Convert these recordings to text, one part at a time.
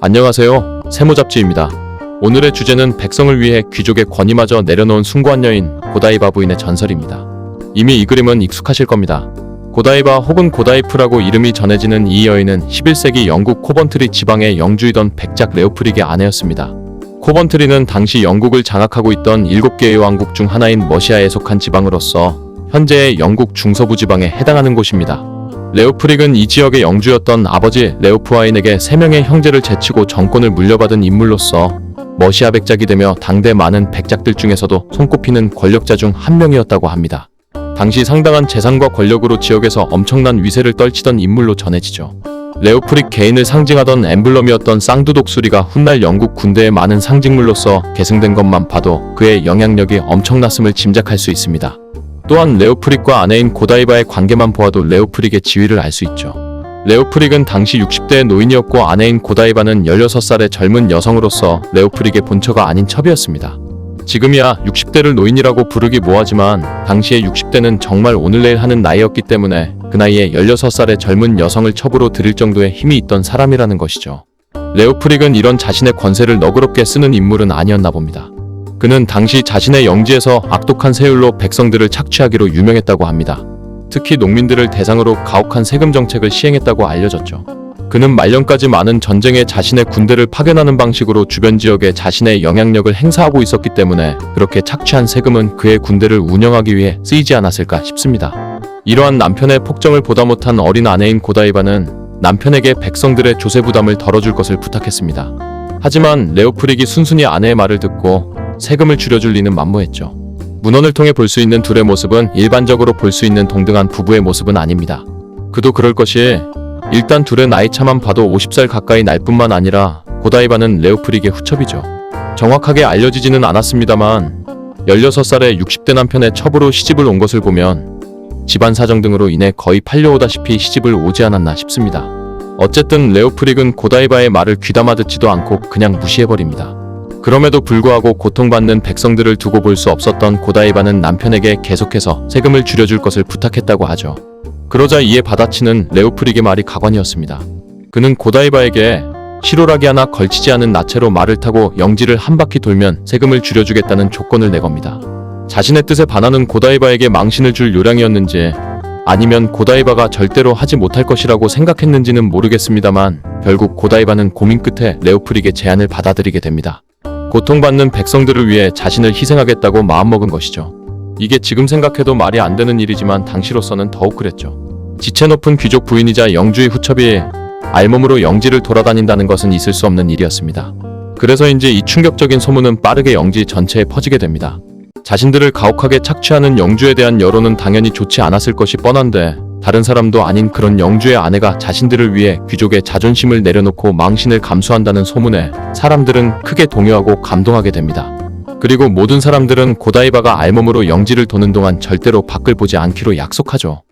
안녕하세요. 세모잡지입니다. 오늘의 주제는 백성을 위해 귀족의 권위마저 내려놓은 숭고한 여인 고다이바 부인의 전설입니다. 이미 이 그림은 익숙하실 겁니다. 고다이바 혹은 고다이프라고 이름이 전해지는 이 여인은 11세기 영국 코번트리 지방의 영주이던 백작 레오프릭의 아내였습니다. 코번트리는 당시 영국을 장악하고 있던 7개의 왕국 중 하나인 머시아에 속한 지방으로서 현재의 영국 중서부 지방에 해당하는 곳입니다. 레오프릭은 이 지역의 영주였던 아버지 레오프와인에게 3명의 형제를 제치고 정권을 물려받은 인물로서 머시아 백작이 되며 당대 많은 백작들 중에서도 손꼽히는 권력자 중 한 명이었다고 합니다. 당시 상당한 재산과 권력으로 지역에서 엄청난 위세를 떨치던 인물로 전해지죠. 레오프릭 개인을 상징하던 엠블럼이었던 쌍두 독수리가 훗날 영국 군대의 많은 상징물로서 계승된 것만 봐도 그의 영향력이 엄청났음을 짐작할 수 있습니다. 또한 레오프릭과 아내인 고다이바의 관계만 보아도 레오프릭의 지위를 알 수 있죠. 레오프릭은 당시 60대의 노인이었고 아내인 고다이바는 16살의 젊은 여성으로서 레오프릭의 본처가 아닌 첩이었습니다. 지금이야 60대를 노인이라고 부르기 뭐하지만 당시의 60대는 정말 오늘 내일 하는 나이였기 때문에 그 나이에 16살의 젊은 여성을 첩으로 들일 정도의 힘이 있던 사람이라는 것이죠. 레오프릭은 이런 자신의 권세를 너그럽게 쓰는 인물은 아니었나 봅니다. 그는 당시 자신의 영지에서 악독한 세율로 백성들을 착취하기로 유명했다고 합니다. 특히 농민들을 대상으로 가혹한 세금 정책을 시행했다고 알려졌죠. 그는 말년까지 많은 전쟁에 자신의 군대를 파견하는 방식으로 주변 지역에 자신의 영향력을 행사하고 있었기 때문에 그렇게 착취한 세금은 그의 군대를 운영하기 위해 쓰이지 않았을까 싶습니다. 이러한 남편의 폭정을 보다 못한 어린 아내인 고다이바는 남편에게 백성들의 조세 부담을 덜어줄 것을 부탁했습니다. 하지만 레오프릭이 순순히 아내의 말을 듣고 세금을 줄여줄 리는 만무했죠. 문헌을 통해 볼 수 있는 둘의 모습은 일반적으로 볼 수 있는 동등한 부부의 모습은 아닙니다. 그도 그럴 것이 일단 둘의 나이차만 봐도 50살 가까이 날 뿐만 아니라 고다이바는 레오프릭의 후첩이죠. 정확하게 알려지지는 않았습니다만 16살의 60대 남편의 첩으로 시집을 온 것을 보면 집안 사정 등으로 인해 거의 팔려오다시피 시집을 오지 않았나 싶습니다. 어쨌든 레오프릭은 고다이바의 말을 귀담아 듣지도 않고 그냥 무시해버립니다. 그럼에도 불구하고 고통받는 백성들을 두고 볼 수 없었던 고다이바는 남편에게 계속해서 세금을 줄여줄 것을 부탁했다고 하죠. 그러자 이에 받아치는 레오프릭의 말이 가관이었습니다. 그는 고다이바에게 실오라기 하나 걸치지 않은 나체로 말을 타고 영지를 한 바퀴 돌면 세금을 줄여주겠다는 조건을 내겁니다. 자신의 뜻에 반하는 고다이바에게 망신을 줄 요량이었는지 아니면 고다이바가 절대로 하지 못할 것이라고 생각했는지는 모르겠습니다만 결국 고다이바는 고민 끝에 레오프릭의 제안을 받아들이게 됩니다. 고통받는 백성들을 위해 자신을 희생하겠다고 마음먹은 것이죠. 이게 지금 생각해도 말이 안 되는 일이지만 당시로서는 더욱 그랬죠. 지체 높은 귀족 부인이자 영주의 후첩이 알몸으로 영지를 돌아다닌다는 것은 있을 수 없는 일이었습니다. 그래서인지 이 충격적인 소문은 빠르게 영지 전체에 퍼지게 됩니다. 자신들을 가혹하게 착취하는 영주에 대한 여론은 당연히 좋지 않았을 것이 뻔한데 다른 사람도 아닌 그런 영주의 아내가 자신들을 위해 귀족의 자존심을 내려놓고 망신을 감수한다는 소문에 사람들은 크게 동요하고 감동하게 됩니다. 그리고 모든 사람들은 고다이바가 알몸으로 영지를 도는 동안 절대로 밖을 보지 않기로 약속하죠.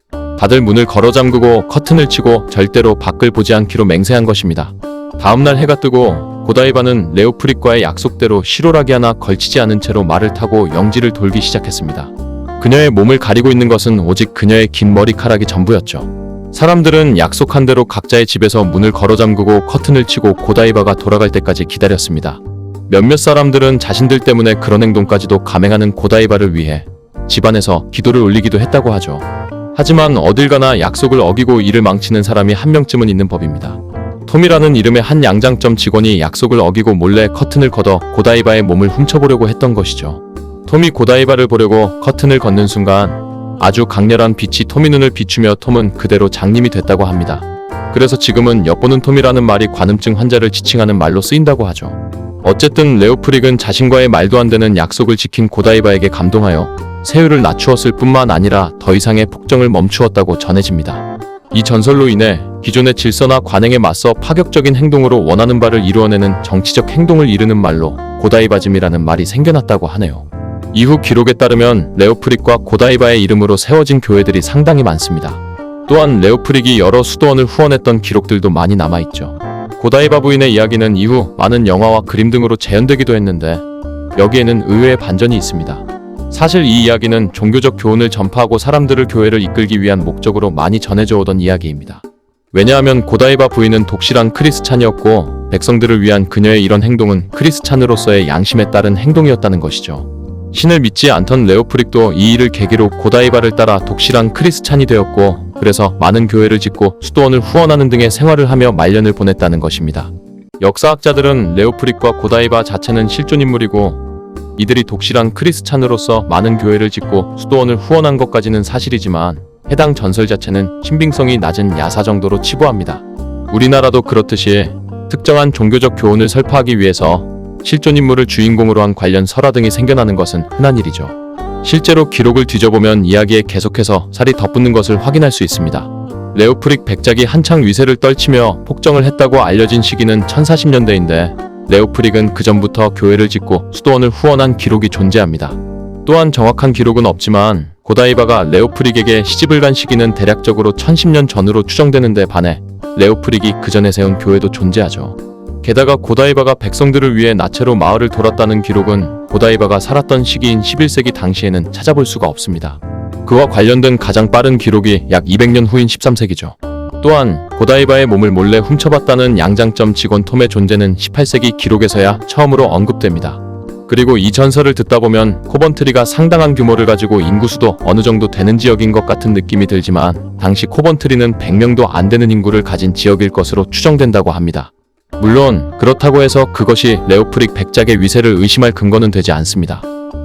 다들 문을 걸어 잠그고 커튼을 치고 절대로 밖을 보지 않기로 맹세한 것입니다. 다음날 해가 뜨고 고다이바는 레오프릭과의 약속대로 실오라기 하나 걸치지 않은 채로 말을 타고 영지를 돌기 시작했습니다. 그녀의 몸을 가리고 있는 것은 오직 그녀의 긴 머리카락이 전부였죠. 사람들은 약속한 대로 각자의 집에서 문을 걸어 잠그고 커튼을 치고 고다이바가 돌아갈 때까지 기다렸습니다. 몇몇 사람들은 자신들 때문에 그런 행동까지도 감행하는 고다이바를 위해 집안에서 기도를 올리기도 했다고 하죠. 하지만 어딜 가나 약속을 어기고 일을 망치는 사람이 한 명쯤은 있는 법입니다. 톰이라는 이름의 한 양장점 직원이 약속을 어기고 몰래 커튼을 걷어 고다이바의 몸을 훔쳐보려고 했던 것이죠. 톰이 고다이바를 보려고 커튼을 걷는 순간 아주 강렬한 빛이 톰의 눈을 비추며 톰은 그대로 장님이 됐다고 합니다. 그래서 지금은 엿보는 톰이라는 말이 관음증 환자를 지칭하는 말로 쓰인다고 하죠. 어쨌든 레오프릭은 자신과의 말도 안 되는 약속을 지킨 고다이바에게 감동하여 세율을 낮추었을 뿐만 아니라 더 이상의 폭정을 멈추었다고 전해집니다. 이 전설로 인해 기존의 질서나 관행에 맞서 파격적인 행동으로 원하는 바를 이루어내는 정치적 행동을 이르는 말로 고다이바즘이라는 말이 생겨났다고 하네요. 이후 기록에 따르면 레오프릭과 고다이바의 이름으로 세워진 교회들이 상당히 많습니다. 또한 레오프릭이 여러 수도원을 후원했던 기록들도 많이 남아있죠. 고다이바 부인의 이야기는 이후 많은 영화와 그림 등으로 재현되기도 했는데 여기에는 의외의 반전이 있습니다. 사실 이 이야기는 종교적 교훈을 전파하고 사람들을 교회를 이끌기 위한 목적으로 많이 전해져 오던 이야기입니다. 왜냐하면 고다이바 부인은 독실한 크리스찬이었고 백성들을 위한 그녀의 이런 행동은 크리스찬으로서의 양심에 따른 행동이었다는 것이죠. 신을 믿지 않던 레오프릭도 이 일을 계기로 고다이바를 따라 독실한 크리스찬이 되었고 그래서 많은 교회를 짓고 수도원을 후원하는 등의 생활을 하며 말년을 보냈다는 것입니다. 역사학자들은 레오프릭과 고다이바 자체는 실존인물이고 이들이 독실한 크리스찬으로서 많은 교회를 짓고 수도원을 후원한 것까지는 사실이지만 해당 전설 자체는 신빙성이 낮은 야사 정도로 치부합니다. 우리나라도 그렇듯이 특정한 종교적 교훈을 설파하기 위해서 실존인물을 주인공으로 한 관련 설화 등이 생겨나는 것은 흔한 일이죠. 실제로 기록을 뒤져보면 이야기에 계속해서 살이 덧붙는 것을 확인할 수 있습니다. 레오프릭 백작이 한창 위세를 떨치며 폭정을 했다고 알려진 시기는 1040년대인데 레오프릭은 그 전부터 교회를 짓고 수도원을 후원한 기록이 존재합니다. 또한 정확한 기록은 없지만 고다이바가 레오프릭에게 시집을 간 시기는 대략적으로 1010년 전으로 추정되는데 반해 레오프릭이 그 전에 세운 교회도 존재하죠. 게다가 고다이바가 백성들을 위해 나체로 마을을 돌았다는 기록은 고다이바가 살았던 시기인 11세기 당시에는 찾아볼 수가 없습니다. 그와 관련된 가장 빠른 기록이 약 200년 후인 13세기죠. 또한 고다이바의 몸을 몰래 훔쳐봤다는 양장점 직원 톰의 존재는 18세기 기록에서야 처음으로 언급됩니다. 그리고 이 전설을 듣다 보면 코번트리가 상당한 규모를 가지고 인구수도 어느 정도 되는 지역인 것 같은 느낌이 들지만 당시 코번트리는 100명도 안 되는 인구를 가진 지역일 것으로 추정된다고 합니다. 물론 그렇다고 해서 그것이 레오프릭 백작의 위세를 의심할 근거는 되지 않습니다.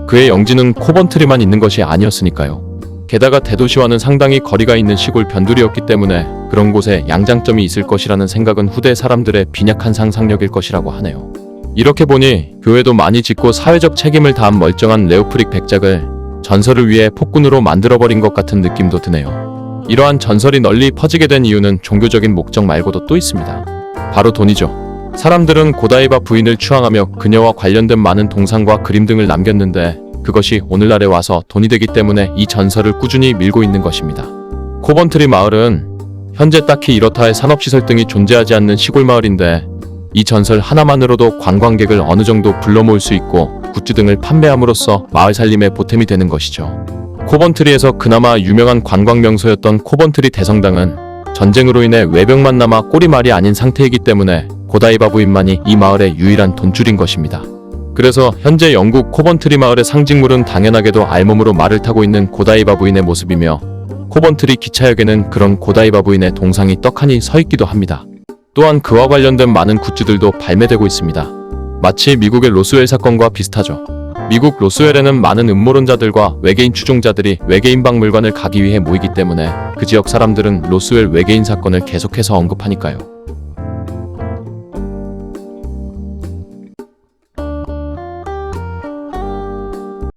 그의 영지는 코번트리만 있는 것이 아니었으니까요. 게다가 대도시와는 상당히 거리가 있는 시골 변두리였기 때문에 그런 곳에 양장점이 있을 것이라는 생각은 후대 사람들의 빈약한 상상력일 것이라고 하네요. 이렇게 보니 교회도 많이 짓고 사회적 책임을 다한 멀쩡한 레오프릭 백작을 전설을 위해 폭군으로 만들어버린 것 같은 느낌도 드네요. 이러한 전설이 널리 퍼지게 된 이유는 종교적인 목적 말고도 또 있습니다. 바로 돈이죠. 사람들은 고다이바 부인을 추앙하며 그녀와 관련된 많은 동상과 그림 등을 남겼는데 그것이 오늘날에 와서 돈이 되기 때문에 이 전설을 꾸준히 밀고 있는 것입니다. 코번트리 마을은 현재 딱히 이렇다 할 산업시설 등이 존재하지 않는 시골 마을인데 이 전설 하나만으로도 관광객을 어느 정도 불러 모을 수 있고 굿즈 등을 판매함으로써 마을 살림에 보탬이 되는 것이죠. 코번트리에서 그나마 유명한 관광 명소였던 코번트리 대성당은 전쟁으로 인해 외벽만 남아 꼬리말이 아닌 상태이기 때문에 고다이바 부인만이 이 마을의 유일한 돈줄인 것입니다. 그래서 현재 영국 코번트리 마을의 상징물은 당연하게도 알몸으로 말을 타고 있는 고다이바 부인의 모습이며 코번트리 기차역에는 그런 고다이바 부인의 동상이 떡하니 서 있기도 합니다. 또한 그와 관련된 많은 굿즈들도 발매되고 있습니다. 마치 미국의 로스웰 사건과 비슷하죠. 미국 로스웰에는 많은 음모론자들과 외계인 추종자들이 외계인 박물관을 가기 위해 모이기 때문에 그 지역 사람들은 로스웰 외계인 사건을 계속해서 언급하니까요.